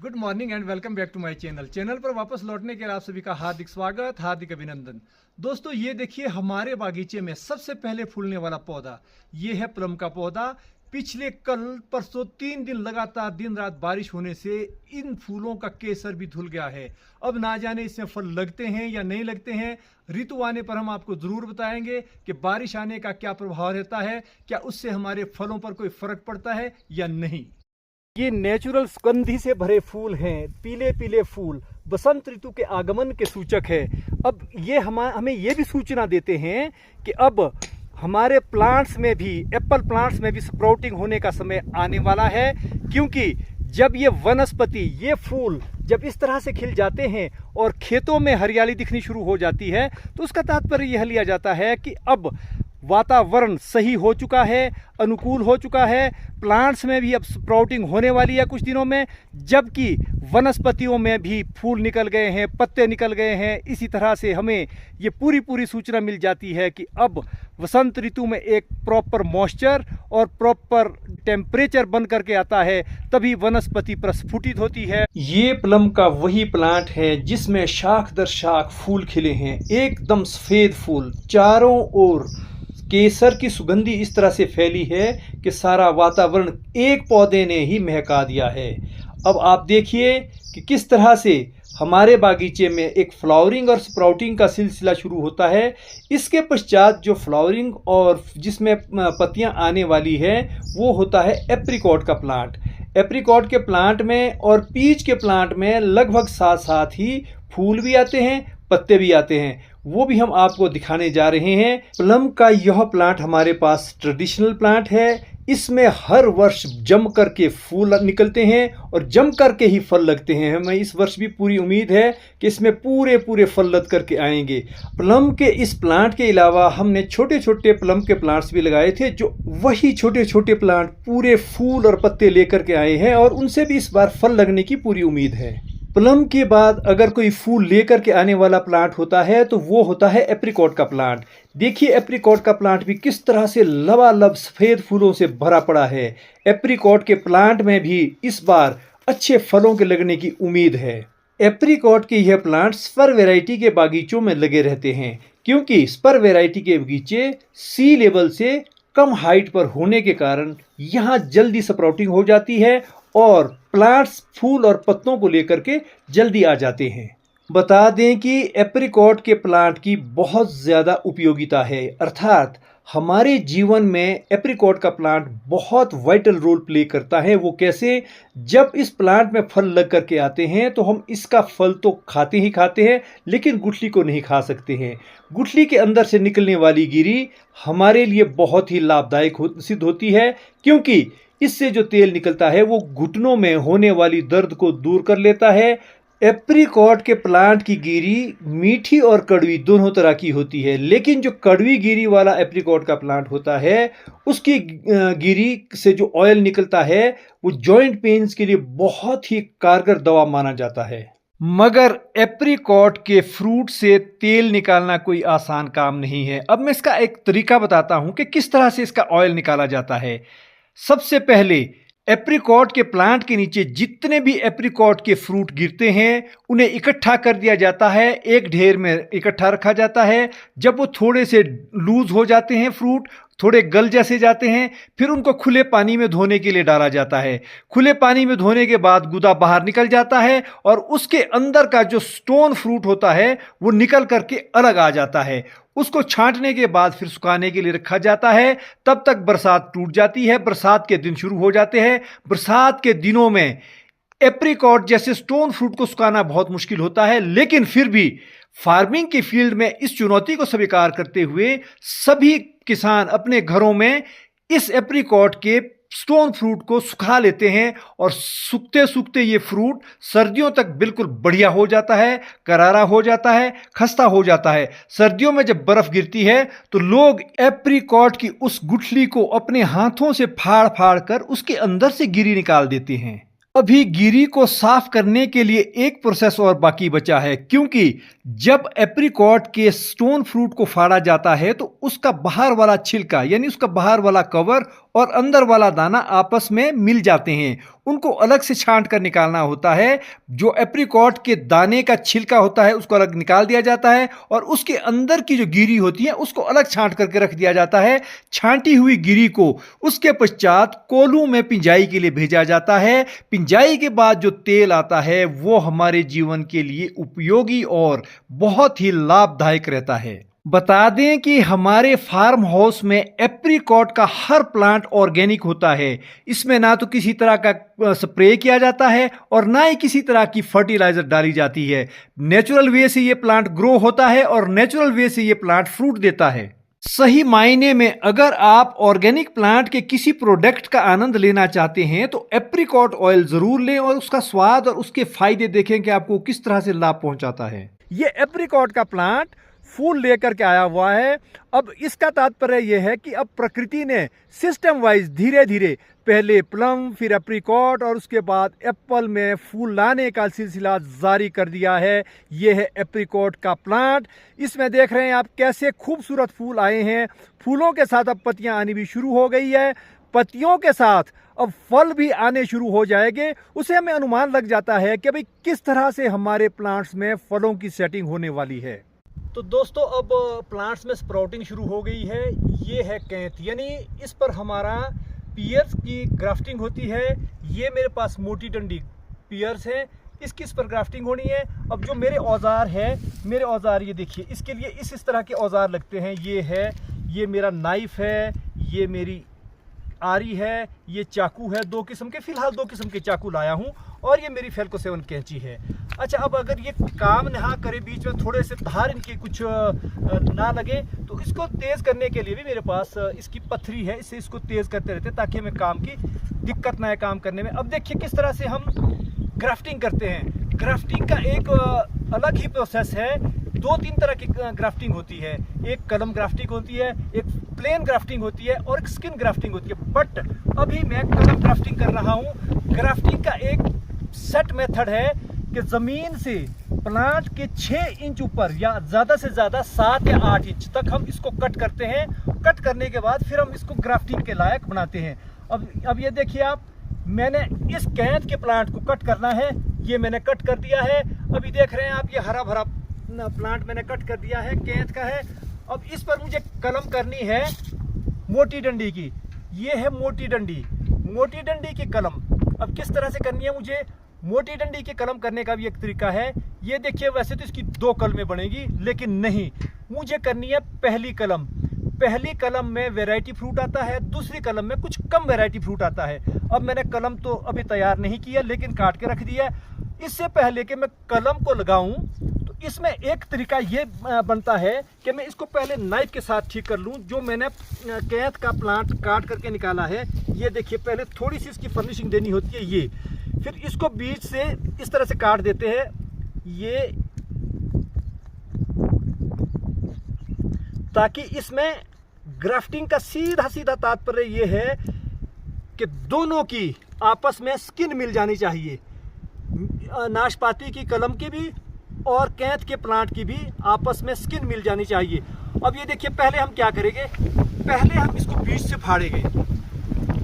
Good morning and welcome back to my channel पर वापस लौटने के लिए आप सभी का हार्दिक स्वागत, हार्दिक अभिनंदन। दोस्तों ये देखिए हमारे बागीचे में सबसे पहले फूलने वाला पौधा ये है प्लम का पौधा। पिछले कल परसों 3 दिन लगातार दिन रात बारिश होने से इन फूलों का केसर भी धुल गया है। अब ना जाने इसमें फल लगते हैं या नहीं लगते हैं। ऋतु आने पर हम आपको जरूर बताएंगे कि बारिश आने का क्या प्रभाव रहता है, क्या उससे हमारे फलों पर कोई फर्क पड़ता है या नहीं। ये नेचुरल सुगंधि से भरे फूल हैं, पीले पीले फूल बसंत ऋतु के आगमन के सूचक है। अब ये हमें ये भी सूचना देते हैं कि अब हमारे प्लांट्स में भी, एप्पल प्लांट्स में भी स्प्राउटिंग होने का समय आने वाला है, क्योंकि जब ये वनस्पति, ये फूल जब इस तरह से खिल जाते हैं और खेतों में हरियाली दिखनी शुरू हो जाती है तो उसका तात्पर्य यह लिया जाता है कि अब वातावरण सही हो चुका है, अनुकूल हो चुका है। प्लांट्स में भी अब स्प्राउटिंग होने वाली है कुछ दिनों में, जबकि वनस्पतियों में भी फूल निकल गए हैं, पत्ते निकल गए हैं। इसी तरह से हमें ये पूरी सूचना मिल जाती है कि अब वसंत ऋतु में एक प्रॉपर मॉइस्चर और प्रॉपर टेम्परेचर बन करके आता है, तभी वनस्पति प्रस्फुटित होती है। ये प्लम का वही प्लांट है जिसमें शाख दर शाख फूल खिले हैं, एकदम सफेद फूल, चारों ओर केसर की सुगंधी इस तरह से फैली है कि सारा वातावरण एक पौधे ने ही महका दिया है। अब आप देखिए कि किस तरह से हमारे बागीचे में एक फ्लावरिंग और स्प्राउटिंग का सिलसिला शुरू होता है। इसके पश्चात जो फ्लावरिंग और जिसमें पत्तियां आने वाली है वो होता है एप्रिकॉट का प्लांट। एप्रिकॉट के प्लांट में और पीच के प्लांट में लगभग साथ साथ ही फूल भी आते हैं, पत्ते भी आते हैं, वो भी हम आपको दिखाने जा रहे हैं। प्लम का यह प्लांट हमारे पास ट्रेडिशनल प्लांट है। इसमें हर वर्ष जम करके फूल निकलते हैं और जम करके ही फल लगते हैं। हमें इस वर्ष भी पूरी उम्मीद है कि इसमें पूरे फल लग करके आएंगे। प्लम के इस प्लांट के अलावा हमने छोटे छोटे प्लम के प्लांट्स भी लगाए थे, जो वही छोटे छोटे प्लांट पूरे फूल और पत्ते लेकर के आए हैं और उनसे भी इस बार फल लगने की पूरी उम्मीद है। प्लम के बाद अगर कोई फूल लेकर के आने वाला प्लांट होता है तो वो होता है एप्रिकॉट का प्लांट। देखिए एप्रिकॉट का प्लांट भी किस तरह से लबालब सफ़ेद फूलों से भरा पड़ा है। एप्रिकॉट के प्लांट में भी इस बार अच्छे फलों के लगने की उम्मीद है। एप्रिकॉट के यह प्लांट स्पर वैरायटी के बागीचों में लगे रहते हैं, क्योंकि स्पर वैरायटी के बगीचे सी लेवल से कम हाइट पर होने के कारण यहाँ जल्दी स्प्राउटिंग हो जाती है और प्लांट्स फूल और पत्तों को लेकर के जल्दी आ जाते हैं। बता दें कि एप्रिकॉट के प्लांट की बहुत ज़्यादा उपयोगिता है, अर्थात हमारे जीवन में एप्रिकॉट का प्लांट बहुत वाइटल रोल प्ले करता है। वो कैसे? जब इस प्लांट में फल लग करके आते हैं तो हम इसका फल तो खाते ही खाते हैं, लेकिन गुठली को नहीं खा सकते हैं। गुठली के अंदर से निकलने वाली गिरी हमारे लिए बहुत ही लाभदायक सिद्ध होती है, क्योंकि इससे जो तेल निकलता है वो घुटनों में होने वाली दर्द को दूर कर लेता है। एप्रिकॉट के प्लांट की गिरी मीठी और कड़वी दोनों तरह की होती है, लेकिन जो कड़वी गिरी वाला एप्रिकॉट का प्लांट होता है उसकी गिरी से जो ऑयल निकलता है वो जॉइंट पेन्स के लिए बहुत ही कारगर दवा माना जाता है। मगर एप्रिकॉट के फ्रूट से तेल निकालना कोई आसान काम नहीं है। अब मैं इसका एक तरीका बताता हूं कि किस तरह से इसका ऑयल निकाला जाता है। सबसे पहले एप्रिकॉट के प्लांट के नीचे जितने भी एप्रिकॉट के फ्रूट गिरते हैं उन्हें इकट्ठा कर दिया जाता है, एक ढेर में इकट्ठा रखा जाता है। जब वो थोड़े से लूज हो जाते हैं, फ्रूट थोड़े गल जैसे जाते हैं, फिर उनको खुले पानी में धोने के लिए डाला जाता है। खुले पानी में धोने के बाद गुदा बाहर निकल जाता है और उसके अंदर का जो स्टोन फ्रूट होता है वो निकल करके अलग आ जाता है। उसको छांटने के बाद फिर सुखाने के लिए रखा जाता है। तब तक बरसात टूट जाती है, बरसात के दिन शुरू हो जाते हैं। बरसात के दिनों में एप्रिकॉट जैसे स्टोन फ्रूट को सुखाना बहुत मुश्किल होता है, लेकिन फिर भी फार्मिंग के फील्ड में इस चुनौती को स्वीकार करते हुए सभी किसान अपने घरों में इस एप्रिकॉट के स्टोन फ्रूट को सुखा लेते हैं और सूखते सूखते ये फ्रूट सर्दियों तक बिल्कुल बढ़िया हो जाता है, करारा हो जाता है, खस्ता हो जाता है। सर्दियों में जब बर्फ गिरती है तो लोग एप्रिकॉट की उस गुठली को अपने हाथों से फाड़ फाड़ कर उसके अंदर से गिरी निकाल देते हैं। अभी गिरी को साफ करने के लिए एक प्रोसेस और बाकी बचा है, क्योंकि जब एप्रिकॉट के स्टोन फ्रूट को फाड़ा जाता है तो उसका बाहर वाला छिलका यानी उसका बाहर वाला कवर और अंदर वाला दाना आपस में मिल जाते हैं। उनको अलग से छांट कर निकालना होता है। जो एप्रिकॉट के दाने का छिलका होता है उसको अलग निकाल दिया जाता है और उसके अंदर की जो गिरी होती है उसको अलग छांट करके रख दिया जाता है। छांटी हुई गिरी को उसके पश्चात कोल्हू में पिंजाई के लिए भेजा जाता है। पिंजाई के बाद जो तेल आता है वो हमारे जीवन के लिए उपयोगी और बहुत ही लाभदायक रहता है। बता दें कि हमारे फार्म हाउस में एप्रिकॉट का हर प्लांट ऑर्गेनिक होता है। इसमें ना तो किसी तरह का स्प्रे किया जाता है और ना ही किसी तरह की फर्टिलाइजर डाली जाती है। नेचुरल वे से ये प्लांट ग्रो होता है और नेचुरल वे से ये प्लांट फ्रूट देता है। सही मायने में अगर आप ऑर्गेनिक प्लांट के किसी प्रोडक्ट का आनंद लेना चाहते हैं तो एप्रिकॉट ऑयल जरूर लें और उसका स्वाद और उसके फायदे देखें कि आपको किस तरह से लाभ पहुंचाता है। ये एप्रिकॉट का प्लांट फूल लेकर के आया हुआ है। अब इसका तात्पर्य यह है कि अब प्रकृति ने सिस्टम वाइज धीरे धीरे पहले प्लम फिर एप्रिकॉट और उसके बाद एप्पल में फूल लाने का सिलसिला जारी कर दिया है। यह है एप्रिकॉट का प्लांट। इसमें देख रहे हैं आप कैसे खूबसूरत फूल आए हैं। फूलों के साथ अब पत्तियां आनी भी शुरू हो गई है। पत्तियों के साथ अब फल भी आने शुरू हो जाएंगे। उसे हमें अनुमान लग जाता है कि भाई किस तरह से हमारे प्लांट्स में फलों की सेटिंग होने वाली है। तो दोस्तों अब प्लांट्स में स्प्राउटिंग शुरू हो गई है। ये है कैंथ, यानी इस पर हमारा पियर्स की ग्राफ्टिंग होती है। ये मेरे पास मोटी डंडी पियर्स हैं, इसकी इस पर ग्राफ्टिंग होनी है। अब जो मेरे औजार है, मेरे औजार ये देखिए, इसके लिए इस तरह के औजार लगते हैं। ये है, ये मेरा नाइफ है, ये मेरी आरी है, ये चाकू है। दो किस्म के, फिलहाल दो किस्म के चाकू लाया हूँ और ये मेरी फेल्को 7 कैंची है। अच्छा, अब अगर ये काम ना करे, बीच में थोड़े से धार इनके कुछ ना लगे, तो इसको तेज़ करने के लिए भी मेरे पास इसकी पत्थरी है। इससे इसको तेज़ करते रहते हैं ताकि हमें काम की दिक्कत ना आए काम करने में। अब देखिए किस तरह से हम ग्राफ्टिंग करते हैं। ग्राफ्टिंग का एक अलग ही प्रोसेस है। 2-3 तरह की ग्राफ्टिंग होती है। एक कलम ग्राफ्टिंग होती है, एक प्लेन ग्राफ्टिंग होती है और एक स्किन ग्राफ्टिंग होती है। बट अभी मैं कलम ग्राफ्टिंग कर रहा हूँ। ग्राफ्टिंग का एक सेट मेथड है कि ज़मीन से प्लांट के 6 इंच ऊपर या ज़्यादा से ज़्यादा 7 या 8 इंच तक हम इसको कट करते हैं। कट करने के बाद फिर हम इसको ग्राफ्टिंग के लायक बनाते हैं। अब ये देखिए आप, मैंने इस कैंथ के प्लांट को कट करना है। ये मैंने कट कर दिया है। अभी देख रहे हैं आप, ये हरा भरा प्लांट मैंने कट कर दिया है, कैंथ का है। अब इस पर मुझे कलम करनी है मोटी डंडी की। ये है मोटी डंडी की कलम। अब किस तरह से करनी है मुझे? मोटी डंडी की कलम करने का भी एक तरीका है। ये देखिए, वैसे तो इसकी 2 कलमें बनेगी, लेकिन नहीं, मुझे करनी है पहली कलम। पहली कलम में वैरायटी फ्रूट आता है, दूसरी कलम में कुछ कम वैरायटी फ्रूट आता है। अब मैंने कलम तो अभी तैयार नहीं किया, लेकिन काट के रख दिया। इससे पहले कि मैं कलम को लगाऊं तो इसमें एक तरीका ये बनता है कि मैं इसको पहले नाइफ के साथ ठीक कर लूं। जो मैंने कैंथ का प्लांट काट करके निकाला है, ये देखिए, पहले थोड़ी सी इसकी फर्निशिंग देनी होती है। ये फिर इसको बीच से इस तरह से काट देते हैं, ये, ताकि इसमें ग्राफ्टिंग का सीधा सीधा तात्पर्य ये है कि दोनों की आपस में स्किन मिल जानी चाहिए। नाशपाती की कलम की भी और कैंथ के प्लांट की भी आपस में स्किन मिल जानी चाहिए। अब ये देखिए, पहले हम क्या करेंगे, पहले हम इसको बीच से फाड़ेंगे,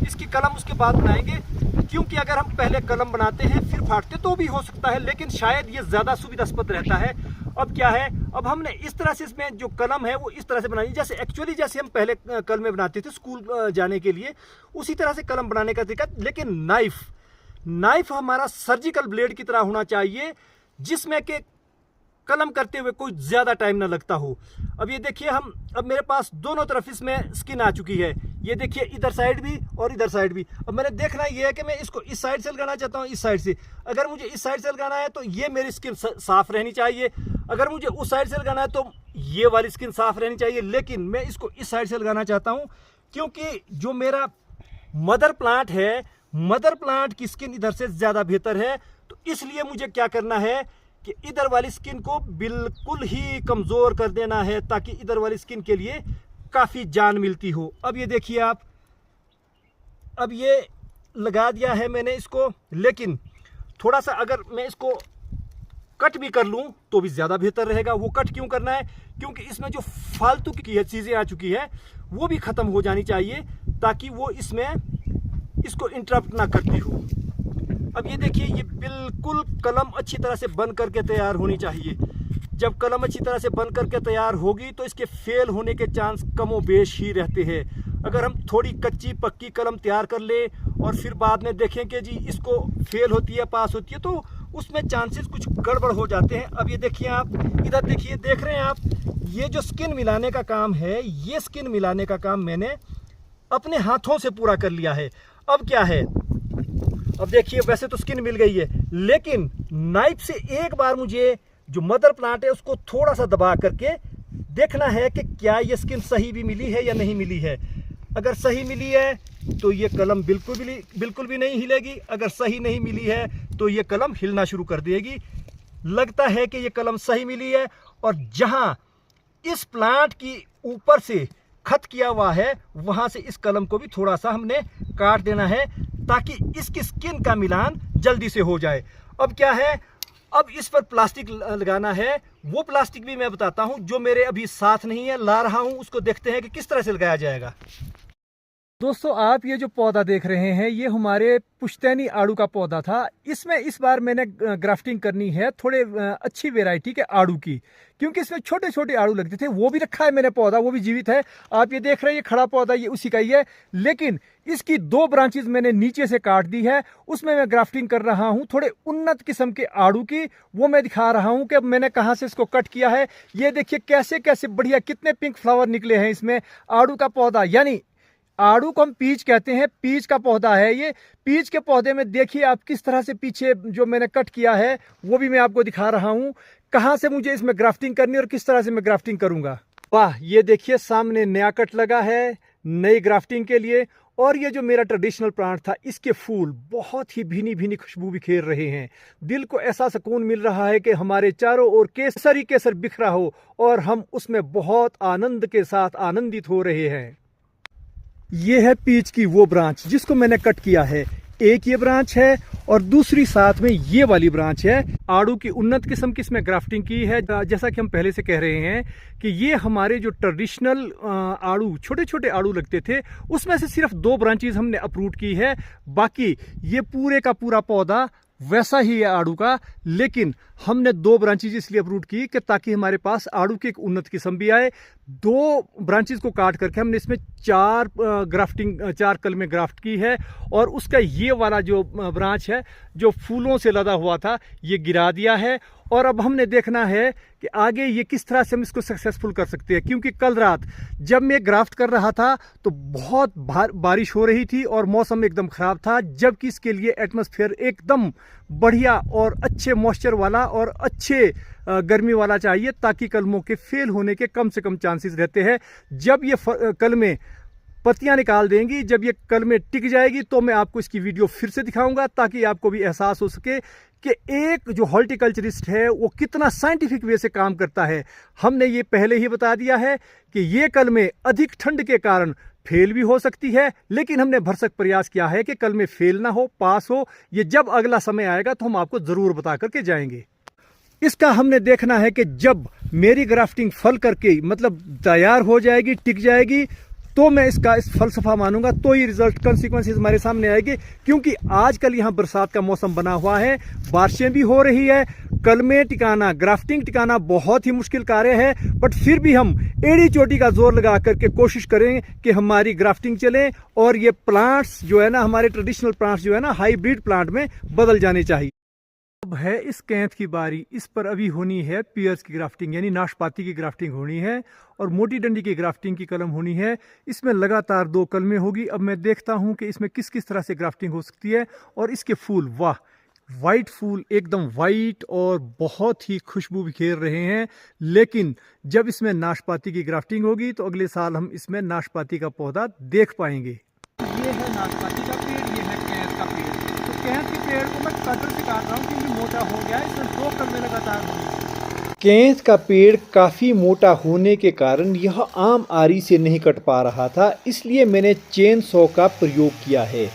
इसकी कलम उसके बाद बनाएंगे। क्योंकि अगर हम पहले कलम बनाते हैं फिर फाड़ते तो भी हो सकता है, लेकिन शायद ये ज़्यादा सुविधास्पद रहता है। अब क्या है, अब हमने इस तरह से इसमें जो कलम है वो इस तरह से बनानी, जैसे एक्चुअली जैसे हम पहले कलमें बनाते थे स्कूल जाने के लिए, उसी तरह से कलम बनाने का तरीका। लेकिन नाइफ हमारा सर्जिकल ब्लेड की तरह होना चाहिए, जिसमें कि कलम करते हुए कोई ज़्यादा टाइम ना लगता हो। अब ये देखिए, अब मेरे पास दोनों तरफ इसमें स्किन आ चुकी है। ये देखिए, इधर साइड भी और इधर साइड भी। अब मैंने देखना ये है कि मैं इसको इस साइड से लगाना चाहता हूँ, इस साइड से। अगर मुझे इस साइड से लगाना है तो ये मेरी स्किन साफ रहनी चाहिए। अगर मुझे उस साइड से लगाना है तो ये वाली स्किन साफ रहनी चाहिए। लेकिन मैं इसको इस साइड से लगाना चाहता हूँ, क्योंकि जो मेरा मदर प्लांट है, मदर प्लांट की स्किन इधर से ज़्यादा बेहतर है। तो इसलिए मुझे क्या करना है कि इधर वाली स्किन को बिल्कुल ही कमज़ोर कर देना है, ताकि इधर वाली स्किन के लिए काफ़ी जान मिलती हो। अब ये देखिए आप, अब ये लगा दिया है मैंने इसको, लेकिन थोड़ा सा अगर मैं इसको कट भी कर लूं तो भी ज़्यादा बेहतर रहेगा। वो कट क्यों करना है? क्योंकि इसमें जो फालतू की चीज़ें आ चुकी है वो भी ख़त्म हो जानी चाहिए, ताकि वो इसमें इसको इंटरप्ट ना करती हो। अब ये देखिए, ये बिल्कुल कलम अच्छी तरह से बन करके तैयार होनी चाहिए। जब कलम अच्छी तरह से बन करके तैयार होगी तो इसके फेल होने के चांस कमो बेश ही रहते हैं। अगर हम थोड़ी कच्ची पक्की कलम तैयार कर ले और फिर बाद में देखें कि जी इसको फेल होती है पास होती है, तो उसमें चांसेस कुछ गड़बड़ हो जाते हैं। अब ये देखिए, आप इधर देखिए, देख रहे हैं आप, ये जो स्किन मिलाने का काम है, ये स्किन मिलाने का काम मैंने अपने हाथों से पूरा कर लिया है। अब क्या है, अब देखिए, वैसे तो स्किन मिल गई है, लेकिन नाइफ से एक बार मुझे जो मदर प्लांट है उसको थोड़ा सा दबा करके देखना है कि क्या ये स्किन सही भी मिली है या नहीं मिली है। अगर सही मिली है तो ये कलम बिल्कुल भी नहीं हिलेगी। अगर सही नहीं मिली है तो ये कलम हिलना शुरू कर देगी। लगता है कि ये कलम सही मिली है, और जहां इस प्लांट की ऊपर से खत किया हुआ है वहां से इस कलम को भी थोड़ा सा हमने काट देना है, ताकि इसकी स्किन का मिलान जल्दी से हो जाए। अब क्या है, अब इस पर प्लास्टिक लगाना है। वो प्लास्टिक भी मैं बताता हूं, जो मेरे अभी साथ नहीं है, ला रहा हूं, उसको देखते हैं कि किस तरह से लगाया जाएगा। दोस्तों, आप ये जो पौधा देख रहे हैं, ये हमारे पुश्तैनी आड़ू का पौधा था। इसमें इस बार मैंने ग्राफ्टिंग करनी है थोड़े अच्छी वैरायटी के आड़ू की, क्योंकि इसमें छोटे छोटे आड़ू लगते थे। वो भी रखा है मैंने पौधा, वो भी जीवित है। आप ये देख रहे हैं, ये खड़ा पौधा ये उसी का ही है, लेकिन इसकी 2 ब्रांचेज मैंने नीचे से काट दी है। उसमें मैं ग्राफ्टिंग कर रहा हूँ थोड़े उन्नत किस्म के आड़ू की। वो मैं दिखा रहा हूँ कि अब मैंने कहाँ से इसको कट किया है। ये देखिए कैसे कैसे बढ़िया, कितने पिंक फ्लावर निकले हैं इसमें। आड़ू का पौधा, यानी आड़ू को हम पीच कहते हैं, पीच का पौधा है ये। पीच के पौधे में देखिए आप किस तरह से पीछे जो मैंने कट किया है वो भी मैं आपको दिखा रहा हूं, कहां से मुझे इसमें ग्राफ्टिंग करनी है और किस तरह से मैं ग्राफ्टिंग करूंगा। वाह, ये देखिए सामने नया कट लगा है नई ग्राफ्टिंग के लिए। और ये जो मेरा ट्रेडिशनल प्लांट था, इसके फूल बहुत ही भीनी भीनी खुशबू बिखेर रहे हैं। दिल को ऐसा सुकून मिल रहा है कि हमारे चारों ओर केसर ही केसर बिखरा हो और हम उसमें बहुत आनंद के साथ आनंदित हो रहे हैं। ये है पीच की वो ब्रांच जिसको मैंने कट किया है। एक ये ब्रांच है और दूसरी साथ में ये वाली ब्रांच है। आड़ू की उन्नत किस्म की इसमें ग्राफ्टिंग की है। जैसा कि हम पहले से कह रहे हैं कि ये हमारे जो ट्रेडिशनल आड़ू, छोटे छोटे आड़ू लगते थे, उसमें से सिर्फ 2 ब्रांचेज हमने अप्रूव की है। बाकी ये पूरे का पूरा पौधा वैसा ही है आड़ू का, लेकिन हमने 2 ब्रांचेज इसलिए अप्रूव की कि ताकि हमारे पास आड़ू की एक उन्नत किस्म भी आए। 2 ब्रांचेज को काट करके हमने इसमें 4 कलमें ग्राफ्ट की है। और उसका ये वाला जो ब्रांच है जो फूलों से लदा हुआ था, ये गिरा दिया है। और अब हमने देखना है कि आगे ये किस तरह से हम इसको सक्सेसफुल कर सकते हैं, क्योंकि कल रात जब मैं ग्राफ्ट कर रहा था तो बहुत बारिश हो रही थी और मौसम एकदम ख़राब था, जबकि इसके लिए एटमॉस्फेयर एकदम बढ़िया और अच्छे मॉइस्चर वाला और अच्छे गर्मी वाला चाहिए, ताकि कलमों के फेल होने के कम से कम चांसेस रहते हैं। जब ये कलमें पत्तियां निकाल देंगी, जब ये कलमें टिक जाएगी, तो मैं आपको इसकी वीडियो फिर से दिखाऊंगा, ताकि आपको भी एहसास हो सके कि एक जो हॉर्टिकल्चरिस्ट है वो कितना साइंटिफिक वे से काम करता है। हमने ये पहले ही बता दिया है कि ये कलमें अधिक ठंड के कारण फेल भी हो सकती है, लेकिन हमने भरसक प्रयास किया है कि कलमें फेल ना हो, पास हो। ये जब अगला समय आएगा तो हम आपको जरूर बता करके जाएंगे। इसका हमने देखना है कि जब मेरी ग्राफ्टिंग फल करके मतलब तैयार हो जाएगी, टिक जाएगी, तो मैं इसका इस फलसफा मानूंगा, तो ये रिजल्ट कंसिक्वेंसेस हमारे सामने आएगी। क्योंकि आजकल यहाँ बरसात का मौसम बना हुआ है, बारिशें भी हो रही है, कलमें टिकाना, ग्राफ्टिंग टिकाना बहुत ही मुश्किल कार्य है। बट फिर भी हम एड़ी चोटी का जोर लगा करके कोशिश करें कि हमारी ग्राफ्टिंग चले और ये प्लांट्स जो है ना, हमारे ट्रेडिशनल प्लांट्स जो है ना, हाईब्रिड प्लांट में बदल जाने चाहिए। अब है इस कैंथ की बारी। इस पर अभी होनी है पियर्स की ग्राफ्टिंग, यानी नाशपाती की ग्राफ्टिंग होनी है और मोटी डंडी की ग्राफ्टिंग की कलम होनी है। इसमें लगातार 2 कलमें होगी। अब मैं देखता हूं कि इसमें किस किस तरह से ग्राफ्टिंग हो सकती है। और इसके फूल, वाह, वाइट फूल, एकदम वाइट और बहुत ही खुशबू बिखेर रहे हैं। लेकिन जब इसमें नाशपाती की ग्राफ्टिंग होगी तो अगले साल हम इसमें नाशपाती का पौधा देख पाएंगे। ये है नाशपाती का पेड़, ये है कैंथ का पेड़। तो कैंथ के पेड़ को मैं कटर से काट रहा हूँ क्योंकि मोटा हो गया है, इसमें 2 कलमें लगातार होंगी। कैंथ का पेड़ काफ़ी मोटा होने के कारण यह आम आरी से नहीं कट पा रहा था, इसलिए मैंने चेन सॉ का प्रयोग किया है।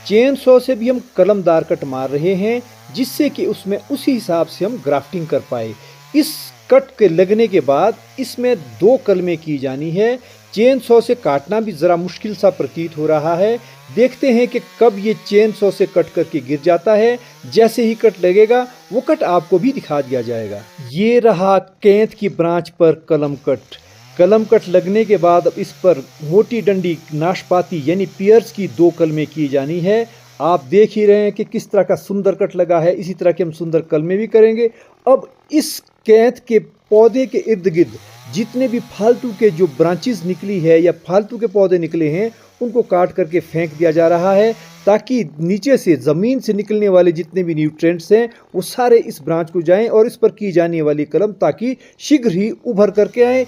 चेन सॉ से भी हम कलमदार कट मार रहे हैं, जिससे कि उसमें उसी हिसाब से हम ग्राफ्टिंग कर पाए। इस कट के लगने के बाद इसमें 2 कलमें की जानी है। चेन सॉ से काटना भी ज़रा मुश्किल सा प्रतीत हो रहा है। देखते हैं कि कब ये चेन सॉ से कट करके गिर जाता है। जैसे ही कट लगेगा वो कट आपको भी दिखा दिया जाएगा। ये रहा कैंथ की ब्रांच पर कलम कट। कलम कट लगने के बाद अब इस पर मोटी डंडी नाशपाती यानी पियर्स की 2 कलमें की जानी है। आप देख ही रहे हैं कि किस तरह का सुंदर कट लगा है। इसी तरह के हम सुंदर कलमें भी करेंगे। अब इस कैंथ के पौधे के इर्द गिर्द जितने भी फालतू के जो ब्रांचेस निकली है या फालतू के पौधे निकले हैं, उनको काट करके फेंक दिया जा रहा है, ताकि नीचे से ज़मीन से निकलने वाले जितने भी न्यूट्रिएंट्स हैं वो सारे इस ब्रांच को जाएं और इस पर की जाने वाली कलम ताकि शीघ्र ही उभर करके आए।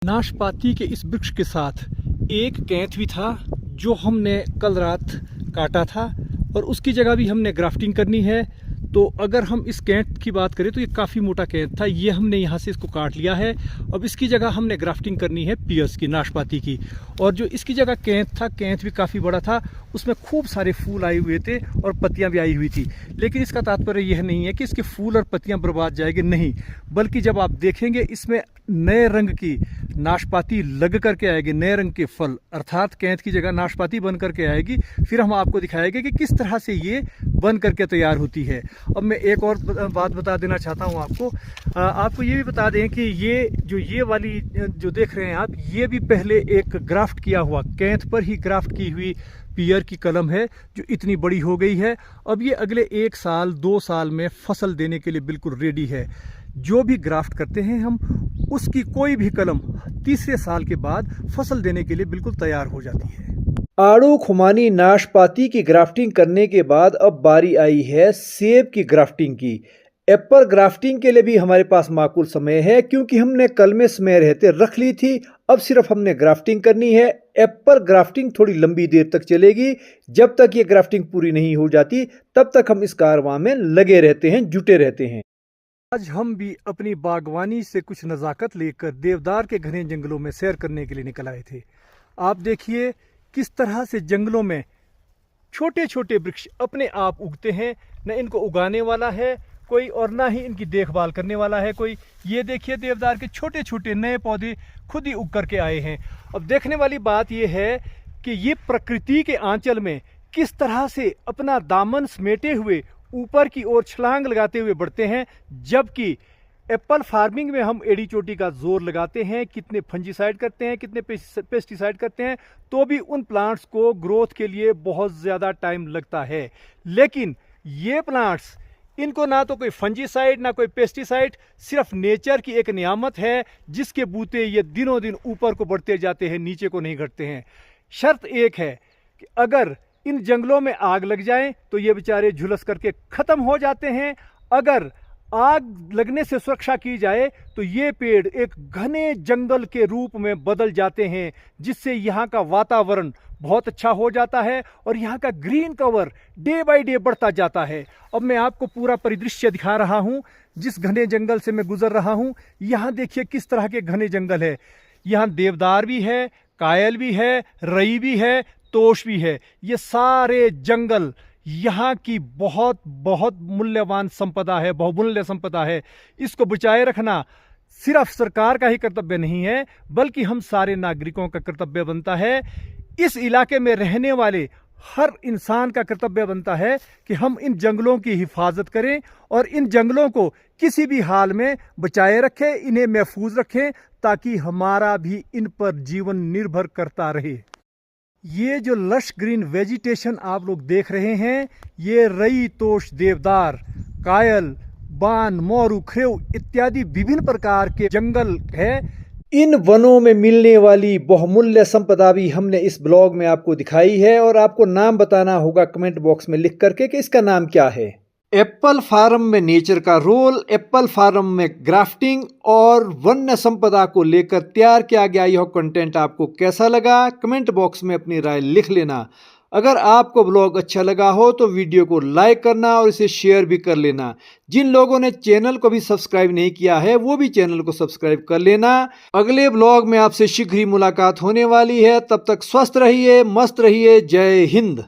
नाशपाती के इस वृक्ष के साथ एक कैंथ भी था जो हमने कल रात काटा था और उसकी जगह भी हमने ग्राफ्टिंग करनी है। तो अगर हम इस कैंथ की बात करें तो ये काफ़ी मोटा कैंथ था, ये हमने यहाँ से इसको काट लिया है। अब इसकी जगह हमने ग्राफ्टिंग करनी है पियर्स की, नाशपाती की। और जो इसकी जगह कैंथ था, कैंथ भी काफ़ी बड़ा था, उसमें खूब सारे फूल आए हुए थे और पत्तियां भी आई हुई थी। लेकिन इसका तात्पर्य यह नहीं है कि इसके फूल और पत्तियां बर्बाद जाएंगे, नहीं, बल्कि जब आप देखेंगे इसमें नए रंग की नाशपाती लग करके आएगी, नए रंग के फल, अर्थात कैंथ की जगह नाशपाती बन करके आएगी। फिर हम आपको दिखाएंगे कि किस तरह से ये बन करके तैयार होती है। अब मैं एक और बात बता देना चाहता हूँ आपको ये भी बता दें कि ये वाली जो देख रहे हैं आप, ये भी पहले एक ग्राफ्ट किया हुआ, कैंथ पर ही ग्राफ्ट की हुई पियर की कलम है जो इतनी बड़ी हो गई है। अब ये अगले 1 साल 2 साल में फसल देने के लिए बिल्कुल रेडी है। जो भी ग्राफ्ट करते हैं हम, उसकी कोई भी कलम तीसरे साल के बाद फसल देने के लिए बिल्कुल तैयार हो जाती है। आड़ू खुमानी नाशपाती की ग्राफ्टिंग करने के बाद अब बारी आई है सेब की ग्राफ्टिंग की। एप्पल ग्राफ्टिंग के लिए भी हमारे पास माकूल समय है, क्योंकि हमने कलमें समय रहते रख ली थी। अब सिर्फ हमने ग्राफ्टिंग करनी है। एप्पल ग्राफ्टिंग थोड़ी लंबी देर तक चलेगी। जब तक ये ग्राफ्टिंग पूरी नहीं हो जाती तब तक हम इस कारवां में लगे रहते हैं, जुटे रहते हैं। आज हम भी अपनी बागवानी से कुछ नज़ाकत लेकर देवदार के घने जंगलों में सैर करने के लिए निकल आए थे। आप देखिए किस तरह से जंगलों में छोटे छोटे वृक्ष अपने आप उगते हैं। न इनको उगाने वाला है कोई और ना ही इनकी देखभाल करने वाला है कोई। ये देखिए देवदार के छोटे छोटे नए पौधे खुद ही उग करके आए हैं। अब देखने वाली बात यह है कि ये प्रकृति के आंचल में किस तरह से अपना दामन समेटे हुए ऊपर की ओर छलांग लगाते हुए बढ़ते हैं। जबकि एप्पल फार्मिंग में हम एड़ी चोटी का जोर लगाते हैं, कितने फंजीसाइड करते हैं, कितने पेस्टिसाइड करते हैं, तो भी उन प्लांट्स को ग्रोथ के लिए बहुत ज़्यादा टाइम लगता है। लेकिन ये प्लांट्स, इनको ना तो कोई फंजीसाइड ना कोई पेस्टिसाइड, सिर्फ नेचर की एक नियामत है जिसके बूते ये दिनों दिन ऊपर को बढ़ते जाते हैं, नीचे को नहीं घटते हैं। शर्त एक है कि अगर इन जंगलों में आग लग जाए तो ये बेचारे झुलस करके ख़त्म हो जाते हैं। अगर आग लगने से सुरक्षा की जाए तो ये पेड़ एक घने जंगल के रूप में बदल जाते हैं, जिससे यहाँ का वातावरण बहुत अच्छा हो जाता है और यहाँ का green cover day by day बढ़ता जाता है। अब मैं आपको पूरा परिदृश्य दिखा रहा हूँ जिस घने जंगल से मैं गुजर रहा हूँ। यहाँ देखिए किस तरह के घने जंगल है। यहाँ देवदार भी है, कायल भी है, रई भी है, तोश भी है। ये सारे जंगल यहाँ की बहुत बहुत मूल्यवान संपदा है, बहुमूल्य संपदा है। इसको बचाए रखना सिर्फ सरकार का ही कर्तव्य नहीं है, बल्कि हम सारे नागरिकों का कर्तव्य बनता है। इस इलाके में रहने वाले हर इंसान का कर्तव्य बनता है कि हम इन जंगलों की हिफाजत करें और इन जंगलों को किसी भी हाल में बचाए रखें, इन्हें महफूज रखें, ताकि हमारा भी इन पर जीवन निर्भर करता रहे। ये जो लश ग्रीन वेजिटेशन आप लोग देख रहे हैं, ये रई, तोश, देवदार, कायल, बान, मोरू, खरेव इत्यादि विभिन्न प्रकार के जंगल है। इन वनों में मिलने वाली बहुमूल्य संपदा भी हमने इस ब्लॉग में आपको दिखाई है और आपको नाम बताना होगा कमेंट बॉक्स में लिख करके कि इसका नाम क्या है। एप्पल फार्म में नेचर का रोल, एप्पल फार्म में ग्राफ्टिंग और वन्य संपदा को लेकर तैयार किया गया यह कंटेंट आपको कैसा लगा, कमेंट बॉक्स में अपनी राय लिख लेना। अगर आपको ब्लॉग अच्छा लगा हो तो वीडियो को लाइक करना और इसे शेयर भी कर लेना। जिन लोगों ने चैनल को भी सब्सक्राइब नहीं किया है वो भी चैनल को सब्सक्राइब कर लेना। अगले ब्लॉग में आपसे शीघ्र ही मुलाकात होने वाली है। तब तक स्वस्थ रहिए, मस्त रहिए। जय हिंद।